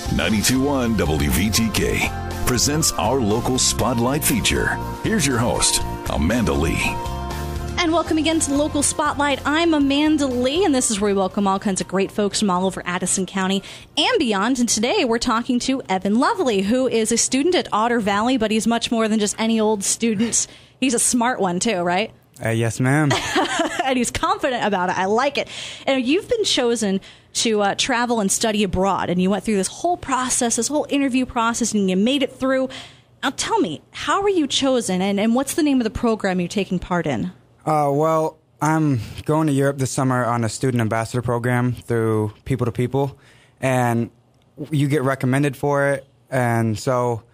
92.1 WVTK presents our local spotlight feature. Here's your host, Amanda Lee. And welcome again to the Local Spotlight. I'm Amanda Lee, and this is where we welcome all kinds of great folks from all over Addison County and beyond. And today we're talking to Evan Lovely, who is a student at Otter Valley, but he's much more than just any old student. He's a smart one, too, right? Yes, ma'am. And he's confident about it. I like it. And you've been chosen to travel and study abroad, and you went through this whole process, this whole interview process, and you made it through. Now, tell me, how were you chosen, and what's the name of the program you're taking part in? Well, I'm going to Europe this summer on a student ambassador program through People to People, and you get recommended for it. And so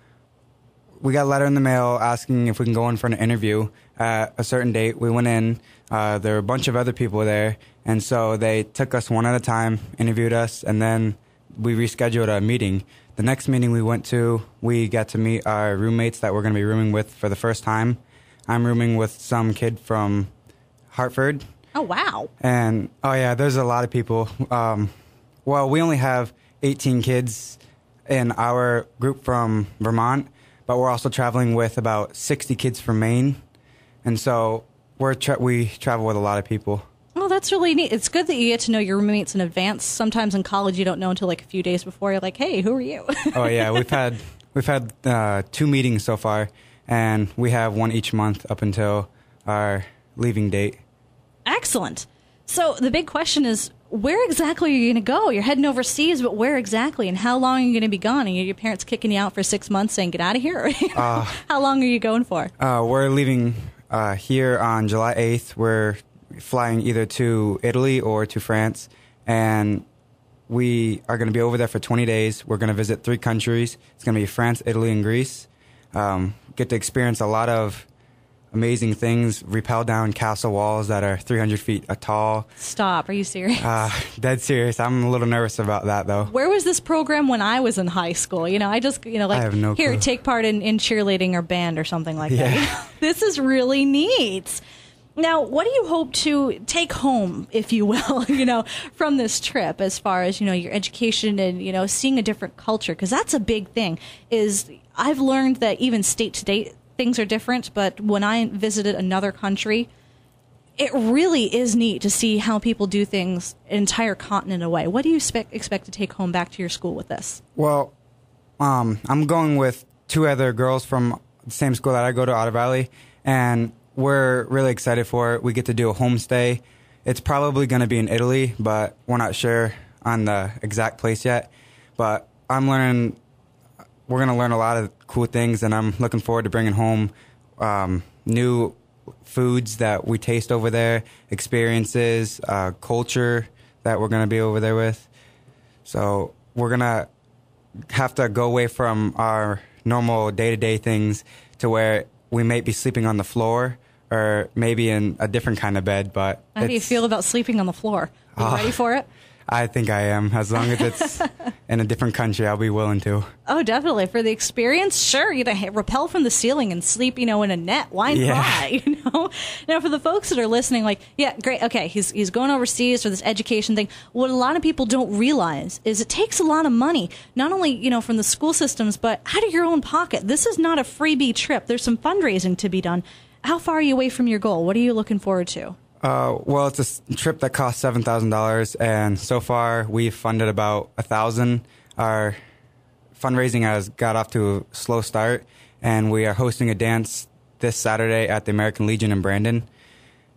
we got a letter in the mail asking if we can go in for an interview at a certain date. We went in. There were a bunch of other people there, and so they took us one at a time, interviewed us, and then we rescheduled a meeting. The next meeting we went to, we got to meet our roommates that we're going to be rooming with for the first time. I'm rooming with some kid from Hartford. Oh, wow. And, oh, yeah, there's a lot of people. Well, we only have 18 kids in our group from Vermont, but we're also traveling with about 60 kids from Maine. And so we travel with a lot of people. Oh, that's really neat. It's good that you get to know your roommates in advance. Sometimes in college you don't know until like a few days before. You're like, hey, who are you? Oh, yeah, we've had 2 meetings so far. And we have one each month up until our leaving date. Excellent. So the big question is, where exactly are you going to go? You're heading overseas, but where exactly? And how long are you going to be gone? And your parents kicking you out for 6 months saying, get out of here? How long are you going for? We're leaving here on July 8th. We're flying either to Italy or to France. And we are going to be over there for 20 days. We're going to visit 3 countries. It's going to be France, Italy, and Greece. Get to experience a lot of amazing things, rappel down castle walls that are 300 feet tall. Stop. Are you serious? Dead serious. I'm a little nervous about that, though. Where was this program when I was in high school? I have no clue. Take part in cheerleading or band or something like that. This is really neat. Now, what do you hope to take home, if you will, from this trip as far as, your education and, seeing a different culture? Because that's a big thing. I've learned that even state to state things are different, but when I visited another country, it really is neat to see how people do things an entire continent away. What do you expect to take home back to your school with this? Well, I'm going with 2 other girls from the same school that I go to, Otter Valley, and we're really excited for it. We get to do a homestay. It's probably going to be in Italy, but we're not sure on the exact place yet. But we're going to learn a lot of cool things, and I'm looking forward to bringing home new foods that we taste over there, experiences, culture that we're going to be over there with. So we're going to have to go away from our normal day-to-day things to where we may be sleeping on the floor or maybe in a different kind of bed. But how do you feel about sleeping on the floor? Are you ready for it? I think I am. As long as it's in a different country, I'll be willing to. Oh, definitely. For the experience, sure. Rappel from the ceiling and sleep, in a net. Why not? Now, for the folks that are listening, yeah, great. Okay, he's going overseas for this education thing. What a lot of people don't realize is it takes a lot of money, not only, from the school systems, but out of your own pocket. This is not a freebie trip. There's some fundraising to be done. How far are you away from your goal? What are you looking forward to? Well, it's a trip that costs $7,000, and so far we've funded about $1,000. Our fundraising has got off to a slow start, and we are hosting a dance this Saturday at the American Legion in Brandon.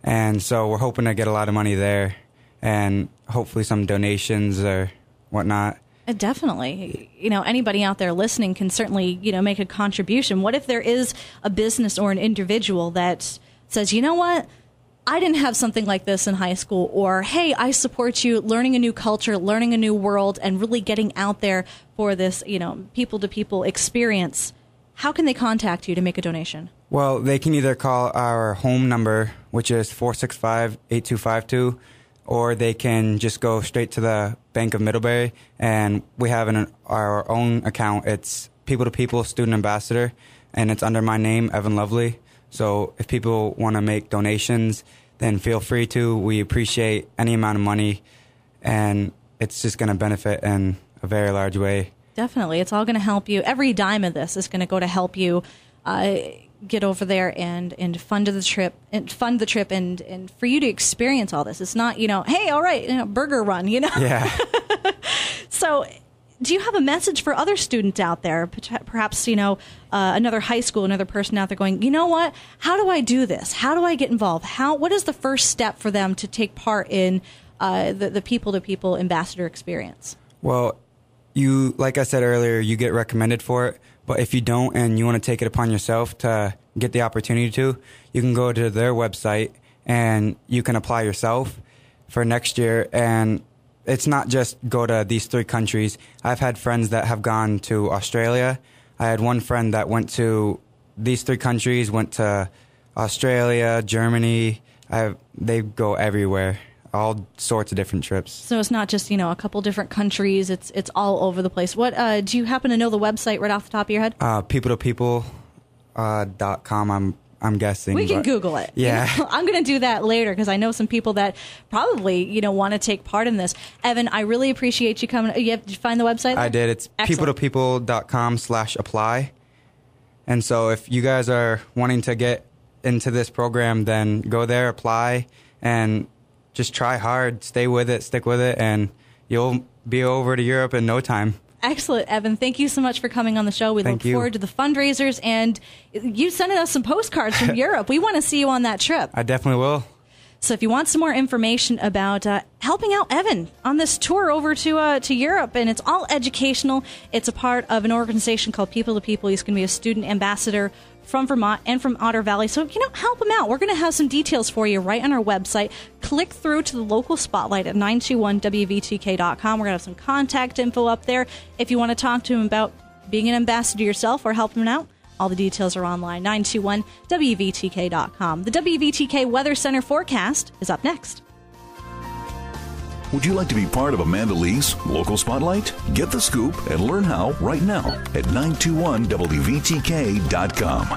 And so we're hoping to get a lot of money there and hopefully some donations or whatnot. Definitely. Anybody out there listening can certainly, make a contribution. What if there is a business or an individual that says, you know what? I didn't have something like this in high school, or, hey, I support you learning a new culture, learning a new world, and really getting out there for this, people-to-people experience. How can they contact you to make a donation? Well, they can either call our home number, which is 465-8252, or they can just go straight to the Bank of Middlebury, and we have our own account. It's People to People Student Ambassador, and it's under my name, Evan Lovely. So if people want to make donations, then feel free to. We appreciate any amount of money, and it's just going to benefit in a very large way. Definitely. It's all going to help you. Every dime of this is going to go to help you get over there and fund the trip and for you to experience all this. It's not, hey, all right, burger run, Yeah. So do you have a message for other students out there, perhaps, another high school, another person out there going, you know what, how do I do this? How do I get involved? What is the first step for them to take part in the people-to-people ambassador experience? Well, like I said earlier, you get recommended for it. But if you don't and you want to take it upon yourself to get the opportunity to, you can go to their website and you can apply yourself for next year. And it's not just go to these 3 countries. I've had friends that have gone to Australia. I had one friend that went to these 3 countries, went to Australia, Germany. They go everywhere, all sorts of different trips. So it's not just, a couple different countries. It's all over the place. What do you happen to know the website right off the top of your head? people2people.com, I'm guessing. We can Google it. Yeah. I'm going to do that later because I know some people that probably, want to take part in this. Evan, I really appreciate you coming. Did you find the website there? I did. It's people2people.com/apply. And so if you guys are wanting to get into this program, then go there, apply, and just try hard, stay with it, stick with it, and you'll be over to Europe in no time. Excellent, Evan. Thank you so much for coming on the show. We look forward to the fundraisers, and you sending us some postcards from Europe. We want to see you on that trip. I definitely will. So if you want some more information about helping out Evan on this tour over to Europe, and it's all educational, it's a part of an organization called People to People. He's going to be a student ambassador from Vermont and from Otter Valley. So, help him out. We're going to have some details for you right on our website. Click through to the local spotlight at 921wvtk.com. We're going to have some contact info up there. If you want to talk to him about being an ambassador yourself or help him out, all the details are online, 921wvtk.com. The WVTK Weather Center forecast is up next. Would you like to be part of Amanda Lee's Local Spotlight? Get the scoop and learn how right now at 921wvtk.com.